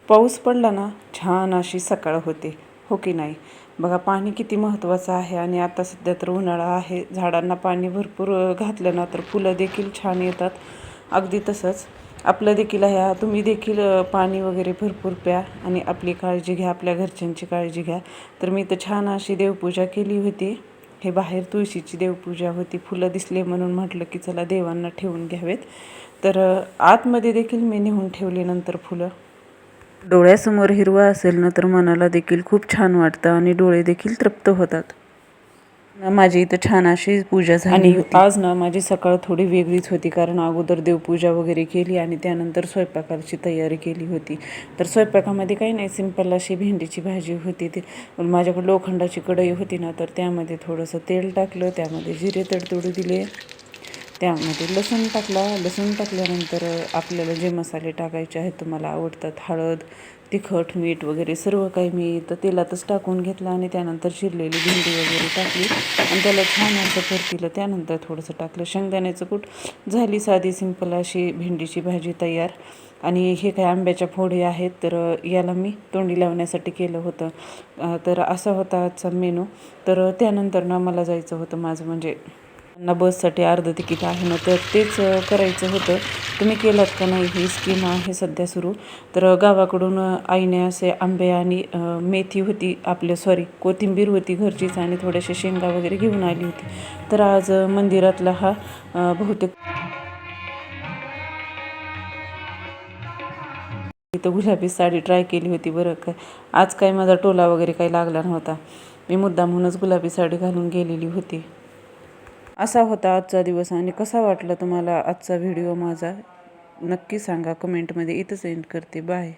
पाऊस पडला ना छान अशी सकाळ होते, हो की नाही? बघा पाणी किती महत्त्वाचं आहे. आणि आता सध्या तर उन्हाळा आहे, झाडांना पाणी भरपूर घातलं ना तर फुलं देखील छान येतात. अगदी तसंच आपलं देखील आहे. तुम्ही देखील पाणी वगैरे भरपूर प्या आणि आपली काळजी घ्या, आपल्या घरच्यांची काळजी घ्या. तर मी तर छान अशी देवपूजा केली होती. हे बाहेर तुळशीची देवपूजा होती, फुलं दिसले म्हणून म्हटलं की चला देवांना ठेवून घ्यावेत. तर आतमध्ये देखील मी नेऊन ठेवली नंतर फुलं. डोळ्यासमोर हिरवा असेल ना तर मनाला देखील खूप छान वाटतं आणि डोळे देखील तृप्त होतात. माझी इथं छान अशी पूजा झाली होती. आज ना माझी सकाळ थोडी वेगळीच होती, कारण अगोदर देवपूजा वगैरे केली आणि त्यानंतर स्वयंपाकाची तयारी केली होती. तर स्वयंपाकामध्ये काही नाही, सिंपल अशी भेंडीची भाजी होती. ती माझ्याकडे लोखंडाची कढई होती ना, तर त्यामध्ये थोडंसं तेल टाकलं, त्यामध्ये जिरे तडतडू दिले, त्यामध्ये लसूण टाकला. लसूण टाकल्यानंतर आपल्याला जे मसाले टाकायचे आहेत तुम्हाला आवडतात, हळद, तिखट, मीठ वगैरे सर्व काही मी तर तेलातच टाकून घेतलं आणि त्यानंतर चिरलेली भेंडी वगैरे टाकली आणि त्याला छान असं परतिलं. त्यानंतर थोडंसं टाकलं शेंगदाण्याचं कूट. झाली साधी सिंपल अशी भेंडीची भाजी तयार. आणि हे काही आंब्याच्या फोडी आहेत, तर याला मी तोंडी लावण्यासाठी केलं होतं. तर असा होता आजचा मेनू. तर त्यानंतर ना मला जायचं होतं माझं म्हणजे ना बससाठी अर्ध तिकीट आहे ना, तर तेच करायचं होतं. तुम्ही केलात का नाही? ही स्कीम आहे सध्या सुरू. तर गावाकडून आईने असे आंबे आणि मेथी होती, कोथिंबीर होती घरचीच आणि थोड्याशा शेंगा वगैरे घेऊन आली होती. तर आज मंदिरातला हा बहुतेक इथं गुलाबी साडी ट्राय केली होती बरं काय. आज काय माझा टोला वगैरे काही लागला नव्हता, मी मुद्दामहूनच गुलाबी साडी घालून गेलेली होती. असा होता आजचा दिवस. आणि कसा वाटला तुम्हाला आजचा व्हिडिओ माझा नक्की सांगा कमेंटमध्ये. इथंच एंड करते. बाय.